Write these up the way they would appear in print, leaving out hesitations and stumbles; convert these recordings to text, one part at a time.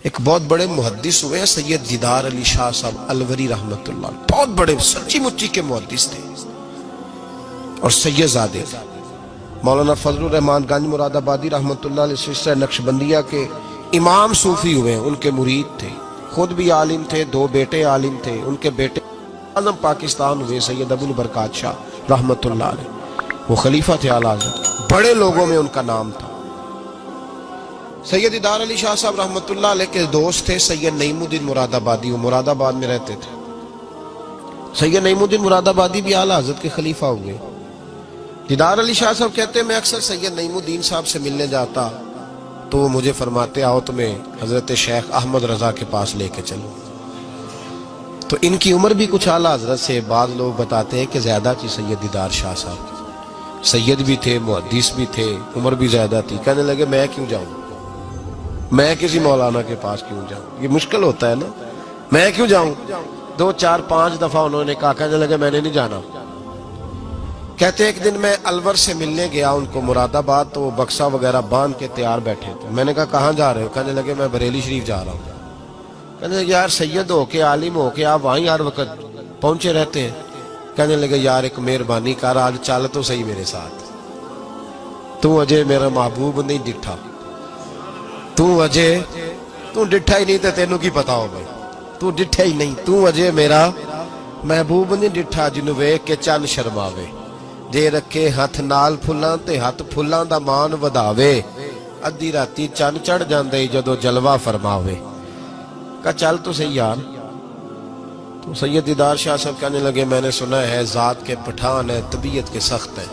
ایک بہت بڑے محدث ہوئے ہیں سید دیدار علی شاہ صاحب الوری رحمۃ اللہ، بہت بڑے سچی مچی کے محدث تھے اور سید زادے تھے۔ مولانا فضل الرحمان گنج مراد آبادی رحمۃ اللہ علیہ سلسلہ نقشبندیہ کے امام صوفی ہوئے ہیں، ان کے مرید تھے، خود بھی عالم تھے، دو بیٹے عالم تھے، ان کے بیٹے اعظم پاکستان ہوئے سید ابو البرکات شاہ رحمۃ اللہ علیہ، وہ خلیفہ تھے اعلیٰ حضرت، بڑے لوگوں میں ان کا نام تھا۔ سید دیدار علی شاہ صاحب رحمۃ اللہ علیہ کے دوست تھے سید نعیم الدین مراد آبادی، وہ مراد آباد میں رہتے تھے۔ سید نعیم الدین مراد آبادی بھی اعلیٰ حضرت کے خلیفہ ہوئے۔ دیدار علی شاہ صاحب کہتے ہیں میں اکثر سید نعیم الدین صاحب سے ملنے جاتا تو وہ مجھے فرماتے آؤ تمہیں حضرت شیخ احمد رضا کے پاس لے کے چلو۔ تو ان کی عمر بھی کچھ اعلیٰ حضرت سے بعض لوگ بتاتے ہیں کہ زیادہ تھی سید دیدار شاہ صاحب کی، سید بھی تھے، محدث بھی تھے، عمر بھی زیادہ تھی۔ کہنے لگے میں کیوں جاؤں، میں کسی مولانا کے پاس کیوں جاؤں، یہ مشکل ہوتا ہے نا، میں کیوں جاؤں۔ 2 4 5 دفعہ انہوں نے کہا، کہنے لگے میں نے نہیں جانا۔ کہتے ایک دن میں الور سے ملنے گیا ان کو مراد آباد، تو وہ بکسہ وغیرہ باندھ کے تیار بیٹھے تھے۔ میں نے کہا کہاں جا رہے ہو؟ کہنے لگے میں بریلی شریف جا رہا ہوں۔ کہنے لگے یار سید ہو کے عالم ہو کے آپ وہیں ہر وقت پہنچے رہتے ہیں۔ کہنے لگے یار ایک مہربانی کر، آج چل تو صحیح میرے ساتھ، تو اجے میرا محبوب نہیں ڈٹھا، تو اجے تو ڈٹھا ہی نہیں تے تینوں کی پتا ہو بھائی، تو ڈٹھا ہی نہیں، تو اجے میرا محبوب نہیں ڈٹھا جنوں ویکھ کے چن شرماوے، جے رکھے ہاتھ نال پھلاں تے ہاتھ پھلاں دا مان وداوے، ادھی راتی چن چڑھ جاندے جدو جلوہ فرماوے۔ کہا چل تو صحیح یار۔ تو سید دیدار شاہ صاحب کہنے لگے میں نے سنا ہے ذات کے پٹھان ہے، طبیعت کے سخت ہے۔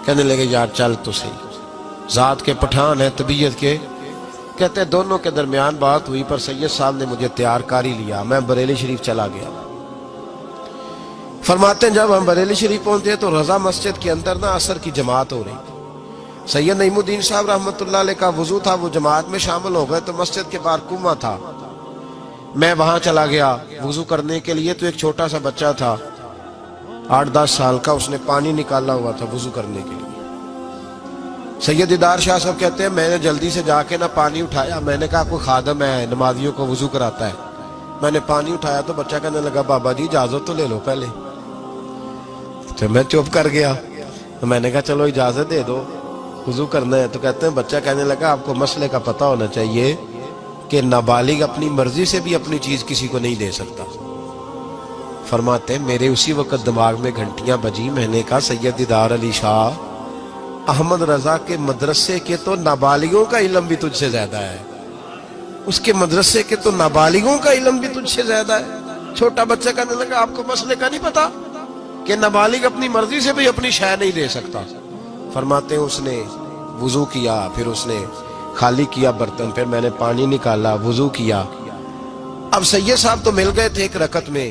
کہنے لگے یار چل تو صحیح، ذات کے پٹھان ہے طبیعت کے۔ کہتے دونوں کے درمیان بات ہوئی، پر سید صاحب نے مجھے تیار کر ہی لیا، میں بریلی شریف چلا گیا۔ فرماتے ہیں جب ہم بریلی شریف پہنچے تو رضا مسجد کے اندر نا عصر کی جماعت ہو رہی تھی۔ سید نعیم الدین صاحب رحمۃ اللہ علیہ کا وضو تھا، وہ جماعت میں شامل ہو گئے، تو مسجد کے باہر کنواں تھا، میں وہاں چلا گیا وضو کرنے کے لیے۔ تو ایک چھوٹا سا بچہ تھا 8-10 سال کا، اس نے پانی نکالا ہوا تھا وضو کرنے کے لیے۔ سید دیدار شاہ صاحب کہتے ہیں میں نے جلدی سے جا کے نہ پانی اٹھایا، میں نے کہا کوئی خادم ہے نمازیوں کو وضو کراتا ہے، میں نے پانی اٹھایا تو بچہ کہنے لگا بابا جی اجازت تو لے لو پہلے۔ تو میں چپ کر گیا، تو میں نے کہا چلو اجازت دے دو وضو کرنا ہے۔ تو کہتے ہیں بچہ کہنے لگا آپ کو مسئلے کا پتہ ہونا چاہیے کہ نابالغ اپنی مرضی سے بھی اپنی چیز کسی کو نہیں دے سکتا۔ فرماتے ہیں میرے اسی وقت دماغ میں گھنٹیاں بجی، میں نے کہا سید دیدار علی شاہ احمد رضا کے مدرسے کے تو نابالغوں کا علم بھی تجھ سے زیادہ ہے، اس کے مدرسے کے تو نابالغوں کا علم بھی تجھ سے زیادہ ہے۔ چھوٹا بچہ کہنے لگا آپ کو مسئلے کا نہیں پتا کہ نابالغ اپنی مرضی سے بھی اپنی شے نہیں دے سکتا۔ فرماتے ہیں اس نے وضو کیا، پھر اس نے خالی کیا برتن، پھر میں نے پانی نکالا وضو کیا۔ اب سید صاحب تو مل گئے تھے ایک رکعت میں،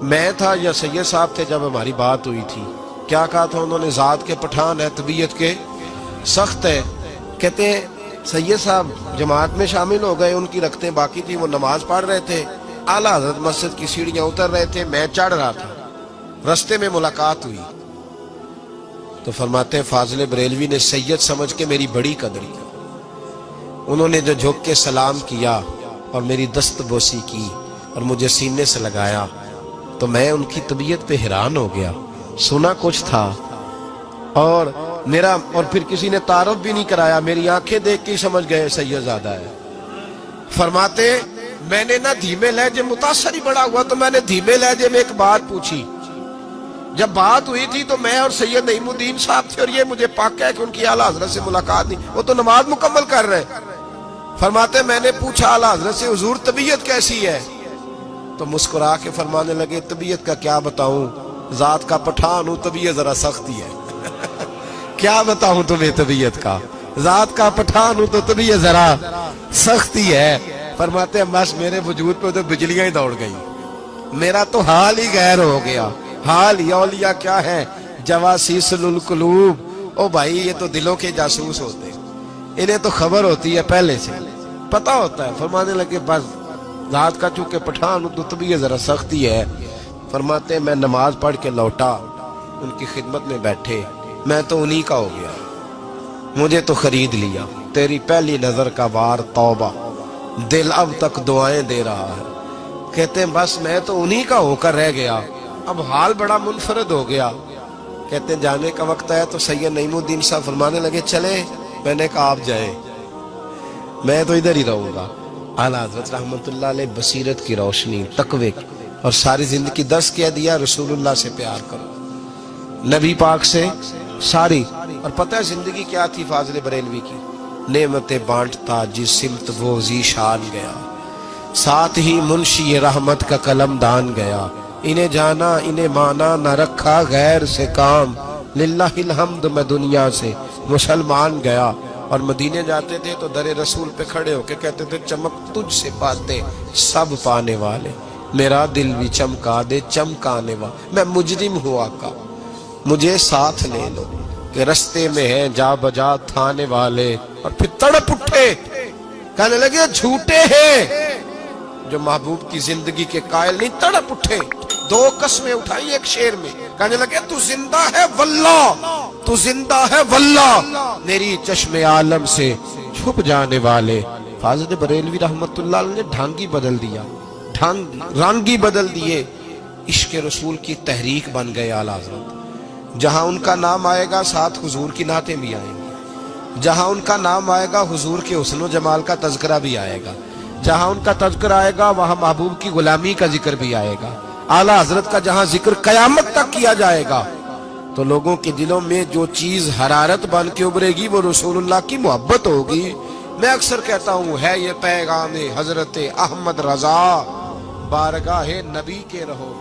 میں تھا یا سید صاحب تھے جب ہماری بات ہوئی تھی، کیا کہا تھا انہوں نے؟ ذات کے پٹھان ہے طبیعت کے سخت ہے۔ کہتے ہیں سید صاحب جماعت میں شامل ہو گئے، ان کی رکعتیں باقی تھی، وہ نماز پڑھ رہے تھے، اعلیٰ حضرت مسجد کی سیڑھیاں اتر رہے تھے، میں چڑھ رہا تھا، رستے میں ملاقات ہوئی۔ تو فرماتے ہیں فاضل بریلوی نے سید سمجھ کے میری بڑی قدر کی، انہوں نے جو جھک کے سلام کیا اور میری دست بوسی کی اور مجھے سینے سے لگایا، تو میں ان کی طبیعت پہ حیران ہو گیا، سنا کچھ تھا اور پھر کسی نے تعارف بھی نہیں کرایا، میری آنکھیں دیکھ کے سمجھ گئے سید زادہ ہے۔ فرماتے میں نے نہ دھیمے لہجے، متاثر ہی بڑا ہوا تو میں نے دھیمے لہجے میں ایک بات پوچھی۔ جب بات ہوئی تھی تو میں اور سید نعیم الدین صاحب تھے، اور یہ مجھے پاک ہے کہ ان کی اعلیٰ حضرت سے ملاقات نہیں، وہ تو نماز مکمل کر رہے۔ فرماتے میں نے پوچھا اعلیٰ حضرت سے حضور طبیعت کیسی ہے؟ تو مسکرا کے فرمانے لگے طبیعت کا کیا بتاؤں، ذات کا پٹھان ہوں، طبیعت ذرا سختی ہے۔ کیا بتاؤں تمہیں طبیعت کا، ذات کا پٹھان ہوں تو طبیعت ذرا سختی ہے۔ فرماتے ہیں بس میرے وجود پہ تو بجلیاں ہی دوڑ گئی، میرا تو حال ہی غیر ہو گیا۔ حال ہی اولیاء کیا ہے؟ جواسیس القلوب، او بھائی یہ تو دلوں کے جاسوس ہوتے ہیں، انہیں تو خبر ہوتی ہے پہلے سے، پتہ ہوتا ہے۔ فرمانے لگے بس ذات کا چونکہ پٹھان ہوں تو طبیعت ذرا سختی ہے۔ فرماتے ہیں میں نماز پڑھ کے لوٹا، ان کی خدمت میں بیٹھے، میں تو انہی کا ہو گیا، مجھے تو خرید لیا، تیری پہلی نظر کا وار توبہ۔ دل اب تک دعائیں دے رہا ہے. کہتے ہیں بس میں تو انہی کا ہو کر رہ گیا, اب حال بڑا منفرد ہو گیا. کہتے ہیں جانے کا وقت آیا تو سید نعیم الدین صاحب فرمانے لگے چلے. میں نے کہا آپ جائیں, میں تو ادھر ہی رہوں گا. اعلیٰ حضرت رحمت اللہ علیہ بصیرت کی روشنی, تقوی کی, اور ساری زندگی دس کہہ دیا رسول اللہ سے پیار کرو, نبی پاک سے ساری. اور پتہ ہے زندگی کیا تھی فاضل بریلوی کی؟ نعمتیں بانٹتا جس سمت وہ ذیشان گیا, ساتھ ہی منشی رحمت کا قلم دان گیا. انہیں جانا انہیں مانا نہ رکھا غیر سے کام, للہ الحمد میں دنیا سے مسلمان گیا. اور مدینے جاتے تھے تو در رسول پہ کھڑے ہو کے کہتے تھے چمک تجھ سے پاتے سب پانے والے, میرا دل بھی چمکا دے چمکانے والا. میں مجرم ہوں آقا مجھے ساتھ لے لو, کہ رستے میں ہیں جا بجا تھانے والے. اور پھر تڑپ اٹھے کہنے لگے جھوٹے ہیں جو محبوب کی زندگی کے قائل نہیں. تڑپ اٹھے, دو قسمیں اٹھائی ایک شعر میں, کہنے لگے تو زندہ ہے واللہ, تو زندہ ہے واللہ, میری چشم عالم سے چھپ جانے والے. فاضل بریلوی رحمت اللہ علیہ نے ڈھانگی بدل دیا, رانگی بدل دیے, عشق رسول کی تحریک بن گئے اعلیٰ حضرت. جہاں ان کا نام آئے گا ساتھ حضور کی نعتیں بھی آئیں گی, جہاں ان کا نام آئے گا حضور کے حسن و جمال کا تذکرہ بھی آئے گا, جہاں ان کا تذکرہ آئے گا وہاں محبوب کی غلامی کا ذکر بھی آئے گا. اعلیٰ حضرت کا جہاں ذکر قیامت تک کیا جائے گا تو لوگوں کے دلوں میں جو چیز حرارت بن کے ابھرے گی وہ رسول اللہ کی محبت ہوگی. میں اکثر کہتا ہوں ہے یہ پیغام حضرت احمد رضا, بارگاہ نبی کے رہو.